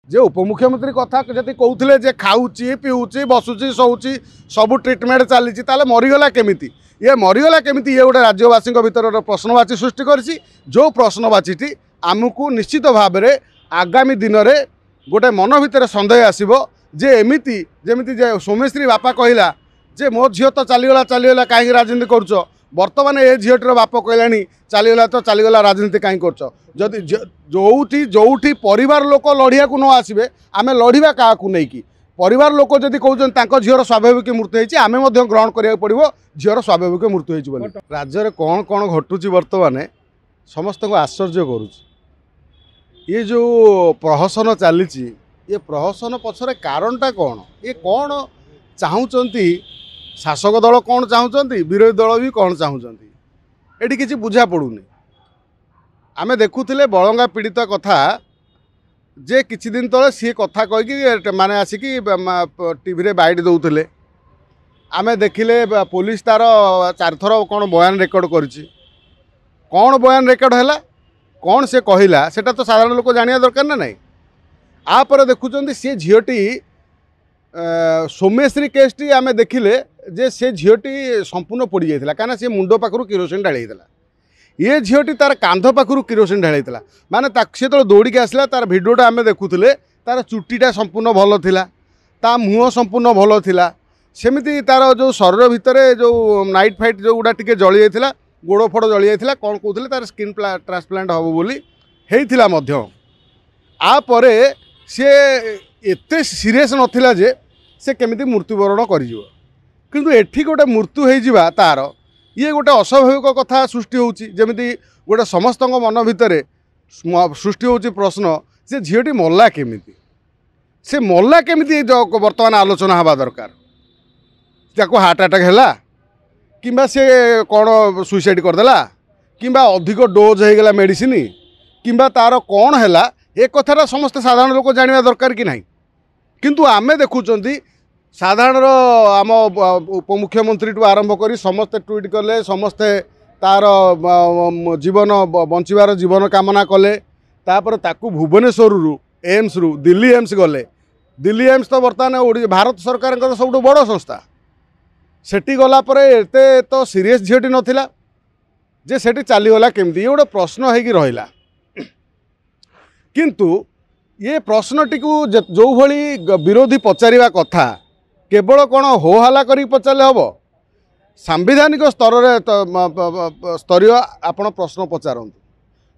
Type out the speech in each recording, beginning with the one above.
जे उपमुख्यमंत्री कथा जब कहते जे खाऊँची पीऊँची बसुची शोची सब ट्रिटमेंट चली मरीगला केमिति ये मरीगला केमिति ये गोटे राज्यवासी भर प्रश्नवाची सृष्टि करछि जो प्रश्नवाची आमको निश्चित भाव में आगामी दिन में गोटे मन भितर सन्देह आसो जे एमिति जेमिति जे सोमेश्री बापा कहला जे मो झील तो चलीगला कहीं राजनीति करुच बर्तमान ए झीटर बाप कहलानी चलीगला तो चलीगला राजनीति कहीं कर जदि जोठी जोठी परिवार लोक लड़िया को न आसबे आमे लड़िबा क्या नहीं परिवार लोक जदि कहते झीर स्वाभाविक मृत्यु होती आम ग्रहण करा पड़ो झीर स्वाभाविक मृत्यु हो राज्य में कौन कौन घटुची बर्तमान समस्त को आश्चर्य करुच्ची ये जो प्रहसन चली ये प्रहसन पछरे कारणटा कौन ये कौन चाहूँगी शासक दल कौन चाहूँगी विरोधी दल भी कौन चाहूँगी ये किसी बुझा पड़ूनी आमे देखुले बलंगा पीड़ित कथा जे किछि दिन तले सी कथा कहीकि माने आसिकी टीवी रे बाइट दौले आमे देखिले पुलिस तार 4 थर कौन बयान रेकर्ड करिछि कौन बयान रेकर्ड हैला कौन से कहला सेटा तो साधारण लोक जानिया दरकार ना नहीं आपर देखुं सी झीटी सोमेश्री केसटी आमे देखिले जे से झीटी संपूर्ण पोड़ी जाता कहीं सी मुंड पाखु किरोसिन ढाई ये झीटी तार कांध पाखु किरोसिन ढाई माने सी तो दौड़ी आसला तार भिडियोटा आमे देखुले तार चुटीटा संपूर्ण भल थिला ता मुह संपूर्ण भल थिला सेमिति तार जो शरीर भितर जो नाइट फाइट जो गुड़ा टिके जली जाता गोड़ फोड़ जली जाता कौन कहते तार स्किन ट्रांसप्लांट हम बोली होता मध्य आपरे सी एते सीरीयस नथिला जे से केमिति मृत्युवरण करिजिवो किंतु एठी गोटे मृत्यु होइजिबा तार ये गोटे अस्वाभाविक कथा सृष्टि होउची जेमिति गोटे समस्त मन भितर सृष्टि होउची प्रश्न से झीटी मल्ला केमिति से मल्ला केमिति वर्तमान आलोचना हवा दरकार ताको हार्ट अटैक हैला किंबा से कौन सुइसाइड करदेला किंबा अधिक डोज हो गला मेडिसिन किंबा तार कौन हैला एक कथाटा समस्त साधारण लोक जानिबा दरकार कि नहीं किंतु आमे देखुचंती साधारण आम उपमुख्यमंत्री टू आरंभ करी समस्ते ट्वीट कले समस्ते तार जीवन बंचार जीवन कामना कले तापर ताकू भुवनेश्वर रु एम्स रु दिल्ली एम्स गले दिल्ली एम्स तो बर्तमान भारत सरकार सब बड़ संस्था सेठी गला पर एते तो सीरीयस झीटी नथिला जे सेठी चलीगला केमती ये गोटे प्रश्न होगी रहिला किंतु ये प्रश्नटी को जो भली विरोधी पचारिबा कथा केवल कौन हो हल्ला करी पचारे हम सांविधानिक स्तर स्तरीय आपण प्रश्न पचारतु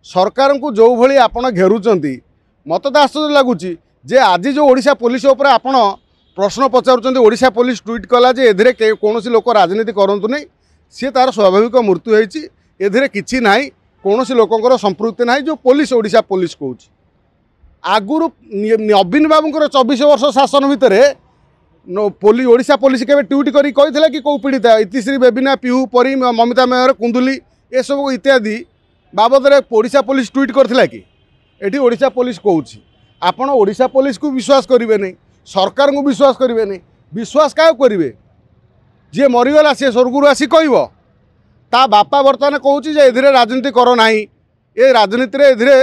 सरकार को जो भली आपण घेरुचंती मत तो आश्चर्य लगुच जे आज जो ओडिशा पुलिस उपर आपण प्रश्न पचारुचंती ओडिशा पुलिस ट्वीट कला जे एधिरे कौन लोक राजनीति करंतु नहीं सी तार स्वाभाविक मृत्यु होती एधिरे किछि नाही कौन लोकंर संपृक्ति नाही जो पुलिस ओडिशा पुलिस कहूँ आगुरु नवीन बाबूर 24 वर्ष शासन भितर ओडिशा पुलिस के ट्वीट करी कही कि कौ पीड़िता इतिश्री बेबिना पीहू परी ममिता मेयर कुंदुली ये सब इत्यादि बाबद ओडिशा पुलिस ट्वीट करथिला कि एठी ओडिशा पुलिस कहूँ आपण ओडिशा पुलिस को विश्वास करेंगे नहीं सरकार को विश्वास करेंगे नहीं विश्वास क्या करेंगे जी मरीगला सी स्वर्गु आसी कह ता बापा बर्तमान कहूँ एधिरे राजनीति कर ना ये राजनीति एधिरे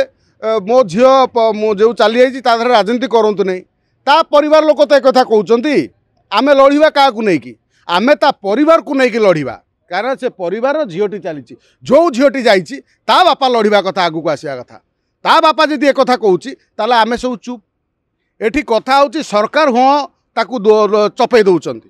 मो झी जो चली जाइए राजनीति करूँ नहीं ता परिवार लोक तो एक कहते आमे लड़िबा क्या नहीं आमे ता परिवार को लेकिन लड़िबा कारण से परिवार झीटी चली जो झीटी जाइए ता बापा लड़िबा कथा आगू को आसवा कथा ता बापा जदि एक कहूँ आम सब चुप एठी कथा होची सरकार हाँ ताकू चपे दौरान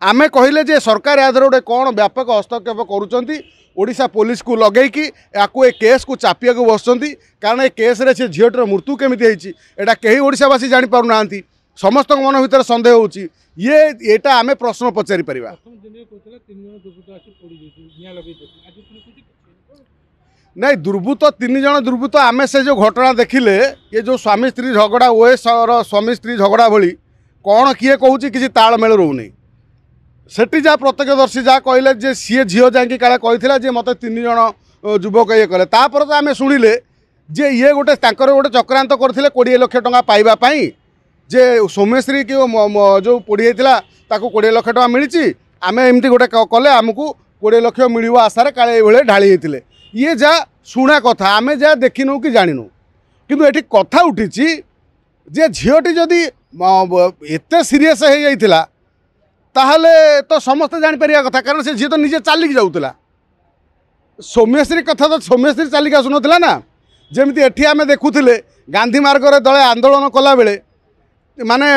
आमे कहले जे सरकार या गोटे कौन व्यापक हस्तक्षेप करुँच ओडिशा पुलिस को लगेकी याकू ए केस को चापिया को बसुँच कारण ए केस रे से झीटर मृत्यु केमिति होईची एटा कहीं ओडिशावासी जानि पारु नांती समस्त मन भीतर सन्देह होची ये एटा आमे प्रश्न पचारि परिबा नहीं दुर्बृत्त 3 जन दुर्बृत्त आमे से जो घटना देखिले ये जो स्वामी स्त्री झगड़ा ओएस स्वामी स्त्री झगड़ा भली कौन किए कहूँ किसी तालमेल रोनी सेठी जहाँ प्रत्यक्षदर्शी जहाँ कहले जे सी झील जाकि काले कही जे मत 3 जन युवक ये कले तापर तो आम शुणिले जे ये गोटे गोटे चक्रांत करते 20 लाख टंका पाइबापी जे सोमेश्री की जो पोड़ी होता 20 लाख टंका मिली आम एमती गोटे कले आमको 20 लाख मिल आशार काले ये ढाली होते ये जा शुणा कथा आमे जा देखिनु कि जानिनु किंतु एठी कथा उठी जे झीटी जदि एत सीरीयस हो जाइथिला ताहले तो समस्ते जापर कथा कारण से झील तो निजे चलिक जाऊला सौम्यश्री कथा तो सौम्यश्री चलिक आसुना ना जमी एटी आम देखुले गांधी मार्ग दले आंदोलन कला बेले माने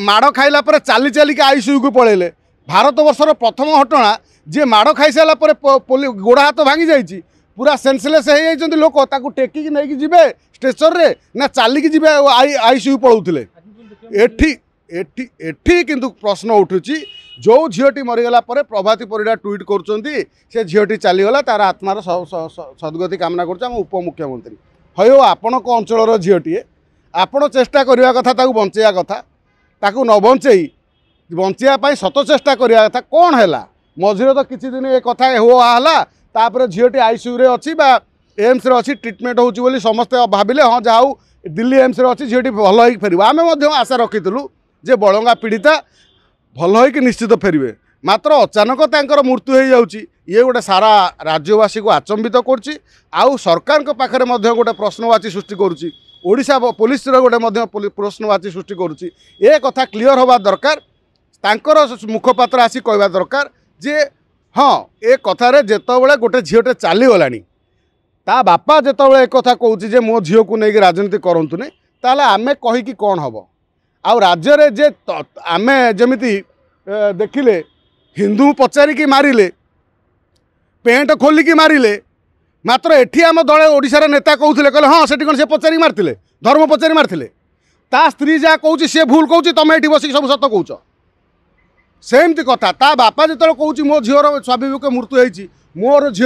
माड़ खाइला पर चाली चालिक आईसीयू को पलैले भारत वर्षर प्रथम घटना जी माड़ खाई सारापर गोड़ हाथ भांगी जाइए पूरा सेन्सलेस हो लोक ताकू टेकिक नहीं जी स्ट्रेचर रे ना चालिक जी आईसीयू पलाउले एठी किंतु प्रश्न उठुची जो झीटी मरीगला प्रभाती परिडा ट्वीट कर झीटी चलीगला तार आत्मार सद्गति कामना कर उपमुख्यमंत्री हो आपण अंचल झीटीए आपण चेष्टा करने कथा ताकू बंचेया कथा ताकू न बंचई बंचापी सत चेष्टा करने कथा कौन है मझे तो किसी दिन ये कथा होगा तापर झीटी आईसीयू रे अच्छी एम्स रे अच्छी ट्रिटमेंट होची समस्ते भाविले हाँ जाऊ दिल्ली एम्स रे अच्छी झीटी भल हो फेर आम आशा रखीलु जे बड़ंगा पीड़िता भल हो निश्चित फेरवे मात्र अचानक तांकर मृत्यु हो जाउची ये गोटे सारा राज्यवासी को आचंबित करछि आउ सरकार के पाखरे मध्य गोटे प्रश्नवाची सृष्टि करुछि ओडिशा पुलिस गोटे प्रश्नवाची सृष्टि करुछि ए कथा क्लियर होबा दरकार तांकर मुखपात्र आसी कहबा दरकार जे हाँ ए कथारे जेतबेले गोटे झीटे चलीगलानी ता बापा जेतबेले एक कथा कहूछि जे मो झील को लेकिन राजनीति करंतु नहीं ताले आमे कहीकि कौन हम आउ राज्य रे जे आमे जमिति देखिले हिंदू पचारिकी मारिले पेंट खोलिकी मारिले मात्र एठी आम दले ओडिशार नेता कहते कहले हाँ सेठी कौन से पचारिक मारते धर्म पचारि मारते ता स्त्री जहाँ कहूँ सी भूल कहूँ तुम ये बसिक सब सत कौच सेमती कथा ता बापा जो कहूँ मो झीर स्वाभाविक मृत्यु होती मोर झी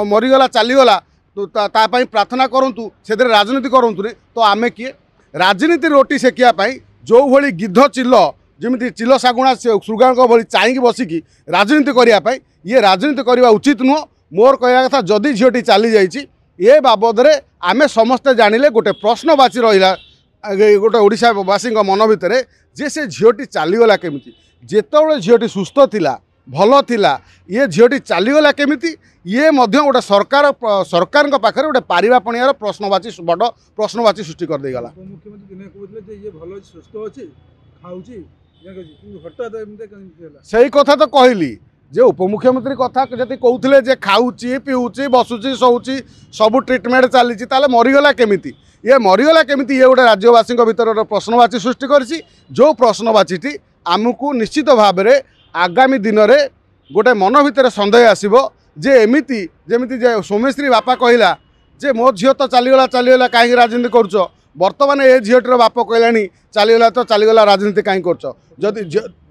मरीगला चलीगला तो तापाई प्रार्थना करूँ से राजनीति करूँ तो आमे किए राजनीति रोटी सेकियापाई जो भली गिद्ध चिल जमी चिल शागुणा सुगांग भली चाईकी बसिकी राजनीति करने ये राजनीति करने उचित नुह मोर कहवा कथा जदि झीटी चली जाए बाबद में आम समस्ते जानिले गोटे प्रश्नवाची रहा गोटे ओडिशावासी मन भितर जे से झीटी चलीगला केमिति जेतबेले झीटी सुस्थ थिला भल थिला ये झीटी चलीगला केमिति ये मध्य गोटे सरकार पाखे गोटे पारिबा पणियार प्रश्नवाची बड़ प्रश्नवाची सृष्टि कर देगला सही कथा तो कहली जे उपमुख्यमंत्री कथा जब कहते जे खाऊची पीऊची बसुची शोची सब ट्रिटमेंट चली मरीगला केमिति ये मरीगला केमिति ये गोटे राज्यवासी भीतर प्रश्नवाची सृष्टि करछि जो प्रश्नवाची आमको निश्चित भाव में आगामी दिन में गोटे मन भितर सन्देह आसब जे एमिति जेमिति जे सौम्यश्री बापा कहला जे मो झील तो चलीगला कहीं राजनीति करुच बर्तमान ए झीटर बाप कहलानी चलीगला तो चलीगला राजनीति कहीं करुच जदि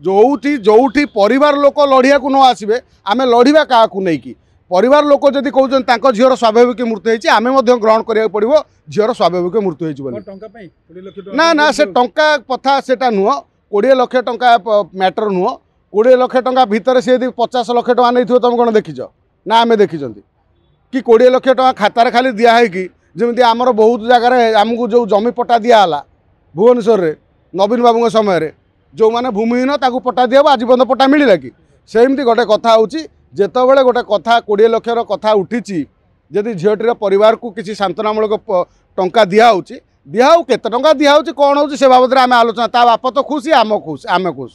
जोठी परिवार लोक लड़िया को न आसबे आम लड़िया क्या नहीं परिवार लोक जदि कहते झीर स्वाभाविक मृत्यु होती आम ग्रहण करा पड़ो झीर स्वाभाविक मृत्यु होती ना ना से टंका कथा सेटा नुह 20 लाख टंका मैटर नुह 20 लाख टंका भितर सी 50 लाख टंका नहीं तुम कौन देखिच ना आम देखी कि 20 लाख टंका खातार खाली दिखाई जमी आमर बहुत जगार आमको जो जमी पट्टा दिहला भुवनेश्वर में नवीन बाबू समय जो मैंने भूमिहीन ताकू पट्टा दिहब आज पर्यटन पट्टा मिलला कि सेमती गोटे कथा होतेबले गोटे कथा 20 लाखर कथा उठी जदि झीटीर परिवार को किसी सांत्वनामूलक टंका दिहाऊ केते टंका दिहाऊ कौन हो से बाबद आम आलोचना ता बाप तो खुशी आम खुश आम खुश।